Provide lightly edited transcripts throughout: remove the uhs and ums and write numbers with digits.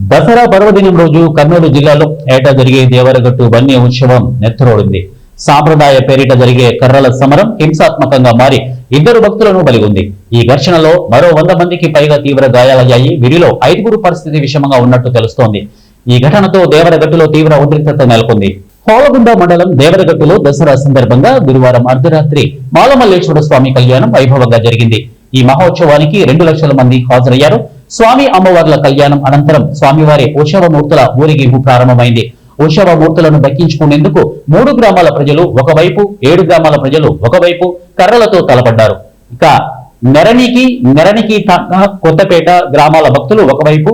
దసరా పర్వదినం రోజు కర్నూలు జిల్లాలో ఏటా జరిగే దేవరగట్టు వన్య ఉత్సవం నెత్తరోడింది. సాంప్రదాయ పేరిట జరిగే కర్రల సమరం హింసాత్మకంగా మారి ఇద్దరు భక్తులను బలిగొంది. ఈ ఘర్షణలో మరో 100 మందికి పైగా తీవ్ర గాయాలయ్యాయి. వీరిలో 5గురు పరిస్థితి విషమంగా ఉన్నట్టు తెలుస్తోంది. ఈ ఘటనతో దేవరగట్టులో తీవ్ర ఉద్రిక్తత నెలకొంది. హోలగుండ మండలం దేవరగట్టులో దసరా సందర్భంగా గురువారం అర్ధరాత్రి మాలమల్లేశ్వర స్వామి కళ్యాణం వైభవంగా జరిగింది. ఈ మహోత్సవానికి 2 లక్షల మంది హాజరయ్యారు. స్వామి అమ్మవార్ల కళ్యాణం అనంతరం స్వామివారి ఉత్సవమూర్తుల ఊరేగింపు ప్రారంభమైంది. ఉత్సవమూర్తులను దక్కించుకునేందుకు 3 గ్రామాల ప్రజలు ఒకవైపు, 7 గ్రామాల ప్రజలు ఒకవైపు కర్రలతో తలపడ్డారు. ఇక నెరణికి కొత్తపేట గ్రామాల భక్తులు ఒకవైపు,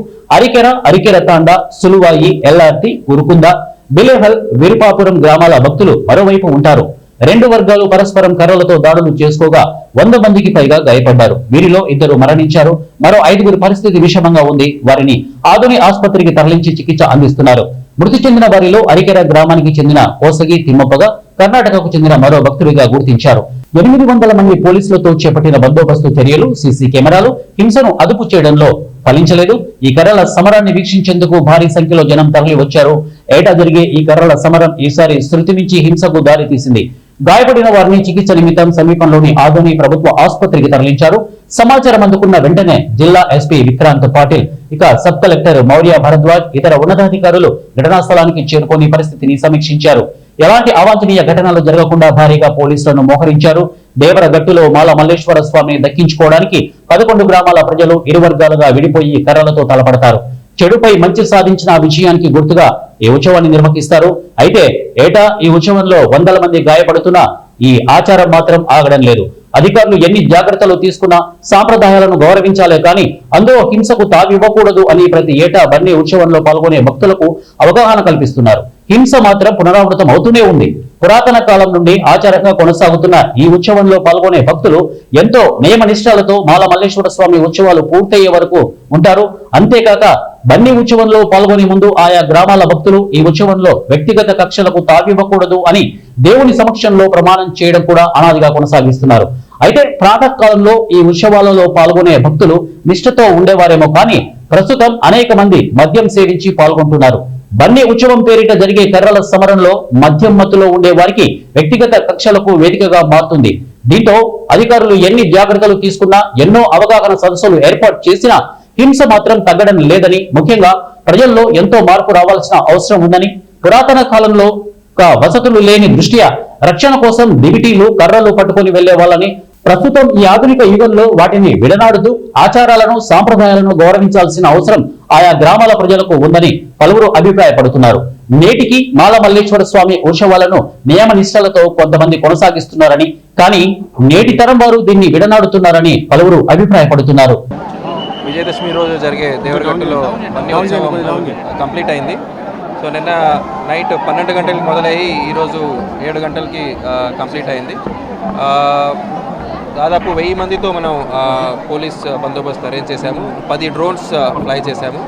అరికెర తాండా, సులువాయి, ఎల్ఆర్టి, ఉరుకుంద, బిలేహల్, విరుపాపురం గ్రామాల భక్తులు మరోవైపు ఉంటారు. 2 వర్గాలు పరస్పరం కర్రలతో దాడులు చేసుకోగా 100 మందికి పైగా గాయపడ్డారు. వీరిలో 2 మరణించారు. మరో 5గురి పరిస్థితి విషమంగా ఉంది. వారిని ఆధునిక ఆసుపత్రికి తరలించి చికిత్స అందిస్తున్నారు. మృతి చెందిన వారిలో అరికెర గ్రామానికి చెందిన కోసగి తిమ్మప్పగా, కర్ణాటకకు చెందిన మరో భక్తుడిగా గుర్తించారు. 800 మంది పోలీసులతో చేపట్టిన బందోబస్తు చర్యలు, సీసీ కెమెరాలు హింసను అదుపు చేయడంలో ఫలించలేదు. ఈ కర్రల సమరాన్ని వీక్షించేందుకు భారీ సంఖ్యలో జనం తరలి వచ్చారు. ఏటా జరిగే ఈ కర్రల సమరం ఈసారి శృతి మించి హింసకు దారి తీసింది. గాయపడిన వారిని చికిత్స నిమిత్తం సమీపంలోని ఆదోని ప్రభుత్వ ఆసుపత్రికి తరలించారు. సమాచారం అందుకున్న వెంటనే జిల్లా ఎస్పీ విక్రాంత్ పాటిల్, ఇక సబ్ కలెక్టర్ మౌర్య భరద్వాజ్, ఇతర ఉన్నతాధికారులు ఘటనా స్థలానికి చేరుకొని పరిస్థితిని సమీక్షించారు. ఎలాంటి అవాంఛనీయ ఘటనలు జరగకుండా భారీగా పోలీసులను మోహరించారు. దేవరగట్టులో మాల మల్లేశ్వర స్వామిని దక్కించుకోవడానికి 11 గ్రామాల ప్రజలు 2 వర్గాలుగా విడిపోయి కర్రలతో తలపడతారు. చెడుపై మంచి సాధించిన విజయానికి గుర్తుగా ఈ ఉత్సవాన్ని నిర్వహిస్తారు. అయితే ఏటా ఈ ఉత్సవంలో 100 మంది గాయపడుతున్నా ఈ ఆచారం మాత్రం ఆగడం లేదు. అధికారులు ఎన్ని జాగ్రత్తలు తీసుకున్నా సాంప్రదాయాలను గౌరవించాలే కానీ అందులో హింసకు తావివ్వకూడదు అని ప్రతి ఏటా బన్నీ ఉత్సవంలో పాల్గొనే భక్తులకు అవగాహన కల్పిస్తున్నారు. హింస మాత్రం పునరావృతం అవుతూనే ఉంది. పురాతన కాలం నుండి ఆచారంగా కొనసాగుతున్న ఈ ఉత్సవంలో పాల్గొనే భక్తులు ఎంతో నియమ నిష్ఠలతో మాల మల్లేశ్వర స్వామి ఉత్సవాలు పూర్తయ్యే వరకు ఉంటారు. అంతేకాక బన్నీ ఉత్సవంలో పాల్గొనే ముందు ఆయా గ్రామాల భక్తులు ఈ ఉత్సవంలో వ్యక్తిగత కక్షలకు తావివ్వకూడదు అని దేవుని సమక్షంలో ప్రమాణం చేయడం కూడా అనాదిగా కొనసాగిస్తున్నారు. అయితే ప్రాతకాలంలో ఈ ఉత్సవాలలో పాల్గొనే భక్తులు నిష్ఠతో ఉండేవారేమో కానీ ప్రస్తుతం అనేక మంది మద్యం సేవించి పాల్గొంటున్నారు. బన్నీ ఉత్సవం పేరిట జరిగే కర్రల సమరంలో మద్యం మత్తులో ఉండే వారికి వ్యక్తిగత కక్షలకు వేదికగా మారుతుంది. దీంతో అధికారులు ఎన్ని జాగ్రత్తలు తీసుకున్నా, ఎన్నో అవగాహన సదస్సులు ఏర్పాటు చేసినా హింస మాత్రం తగ్గడం లేదని, ముఖ్యంగా ప్రజల్లో ఎంతో మార్పు రావాల్సిన అవసరం ఉందని, పురాతన కాలంలో వసతులు లేని దృష్ట్యా రక్షణ కోసం దివిటీలు, కర్రలు పట్టుకుని వెళ్లే వాళ్ళని ప్రస్తుతం ఈ ఆధునిక యుగంలో వాటిని విడనాడుతూ ఆచారాలను, సాంప్రదాయాలను గౌరవించాల్సిన అవసరం ఆయా గ్రామాల ప్రజలకు ఉందని పలువురు అభిప్రాయపడుతున్నారు. నేటికి మాల మల్లేశ్వర స్వామి ఉత్సవాలను నియమ నిష్టలతో కొంతమంది కొనసాగిస్తున్నారని, కానీ నేటి తరం వారు దీన్ని విడనాడుతున్నారని పలువురు అభిప్రాయపడుతున్నారు. విజయదశమి రోజు జరిగే దేవరగట్టులో వన్యోత్సవం కంప్లీట్ అయింది. సో నిన్న నైట్ 12 గంటలకి మొదలయ్యి ఈరోజు 7 గంటలకి కంప్లీట్ అయింది. దాదాపు 1000 మందితో మనం పోలీస్ బందోబస్తు అరేంజ్ చేశాము. 10 డ్రోన్స్ ఫ్లై చేశాము.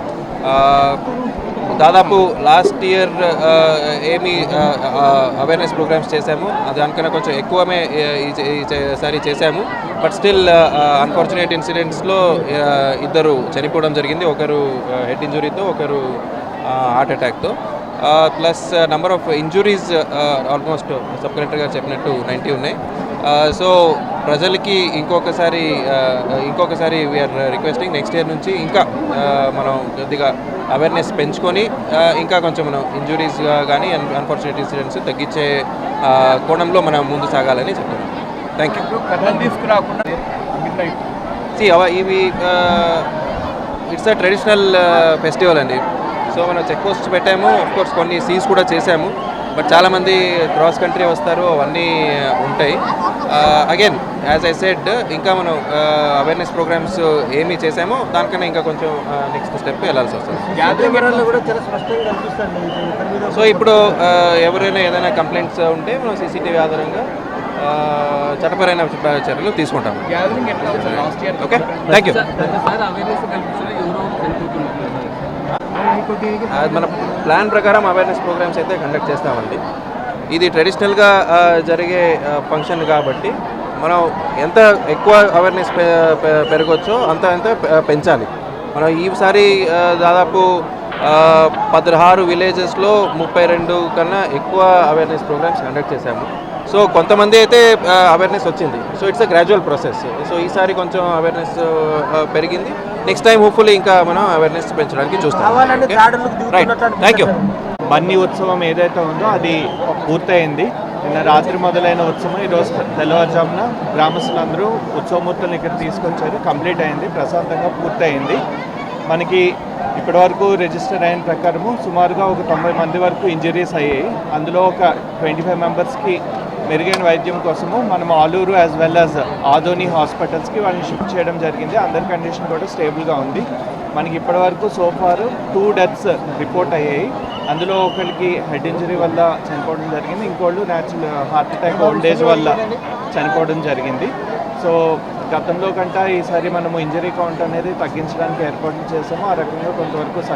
దాదాపు లాస్ట్ ఇయర్ ఏమి అవేర్నెస్ ప్రోగ్రామ్స్ చేశాము దానికన్నా కొంచెం ఎక్కువమే ఈసారి చేశాము. బట్ స్టిల్ అన్ఫార్చునేట్ ఇన్సిడెంట్స్లో 2 చనిపోవడం జరిగింది. ఒకరు హెడ్ ఇంజురీతో, ఒకరు హార్ట్ అటాక్తో. Plus number of injuries almost sub collector గారు చెప్పినట్టు 90 ఉన్నాయి. సో ప్రజలకి ఇంకొకసారి వీఆర్ రిక్వెస్టింగ్ నెక్స్ట్ ఇయర్ నుంచి ఇంకా మనం కొద్దిగా అవేర్నెస్ పెంచుకొని ఇంకా కొంచెం మనం ఇంజురీస్ కానీ అన్ఫార్చునేట్ ఇన్సిడెంట్స్ తగ్గించే కోణంలో మనం ముందు సాగాలని చెప్తున్నాం. Thank you. ఇవి ఇట్స్ అ ట్రెడిషనల్ ఫెస్టివల్ అండి. సో మనం చెక్ పోస్ట్ పెట్టాము. ఆఫ్కోర్స్ కొన్ని సీజ్ కూడా చేసాము. బట్ చాలామంది క్రాస్ కంట్రీ వస్తారు, అవన్నీ ఉంటాయి. అగైన్ యాజ్ ఐ సెడ్ ఇంకా మనం అవేర్నెస్ ప్రోగ్రామ్స్ ఏమి చేసామో దానికన్నా ఇంకా కొంచెం నెక్స్ట్ స్టెప్ వెళ్ళాల్సి వస్తుంది. సో ఇప్పుడు ఎవరైనా ఏదైనా కంప్లైంట్స్ ఉంటే మనం సీసీటీవీ ఆధారంగా చట్టపరమైన చర్యలు తీసుకుంటాము. Okay, thank you. మన ప్లాన్ ప్రకారం అవేర్నెస్ ప్రోగ్రామ్స్ అయితే కండక్ట్ చేస్తామండి. ఇది ట్రెడిషనల్గా జరిగే ఫంక్షన్ కాబట్టి మనం ఎంత ఎక్కువ అవేర్నెస్ పెరగొచ్చో అంత పెంచాలి. మనం ఈసారి దాదాపు 16 విలేజెస్లో 32 కన్నా ఎక్కువ అవేర్నెస్ ప్రోగ్రామ్స్ కండక్ట్ చేశాము. సో కొంతమంది అయితే అవేర్నెస్ వచ్చింది. So it's a gradual process. So ఈసారి కొంచెం అవేర్నెస్ పెరిగింది. నెక్స్ట్ టైం హోప్ఫుల్లీ ఇంకా మనం అవేర్నెస్ పెంచడానికి చూస్తాం. Right, thank you. బన్నీ ఉత్సవం ఏదైతే ఉందో అది పూర్తయింది. నిన్న రాత్రి మొదలైన ఉత్సవం ఈరోజు తెల్లవారుజామున గ్రామస్తులందరూ ఉత్సవమూర్తులను ఇక్కడ తీసుకొచ్చారు. కంప్లీట్ అయింది, ప్రశాంతంగా పూర్తయింది. మనకి ఇప్పటివరకు రిజిస్టర్ అయిన ప్రకారము సుమారుగా ఒక 90 మంది వరకు ఇంజరీస్ అయ్యాయి. అందులో ఒక 25 మెంబర్స్కి మెరుగైన వైద్యం కోసము మనం Aluru as well as Adoni హాస్పిటల్స్కి వాళ్ళని షిఫ్ట్ చేయడం జరిగింది. అందరి కండిషన్ కూడా స్టేబుల్గా ఉంది. మనకి ఇప్పటివరకు సోఫారు 2 డెత్స్ రిపోర్ట్ అయ్యాయి. అందులో ఒకరికి హెడ్ ఇంజరీ వల్ల చనిపోవడం జరిగింది, ఇంకోళ్ళు natural heart attack old age వల్ల చనిపోవడం జరిగింది. సో గతంలో కంటే ఈసారి మనము ఇంజరీ కౌంట్ అనేది తగ్గించడానికి ఏర్పాట్లు చేసాము. ఆ రకంగా కొంతవరకు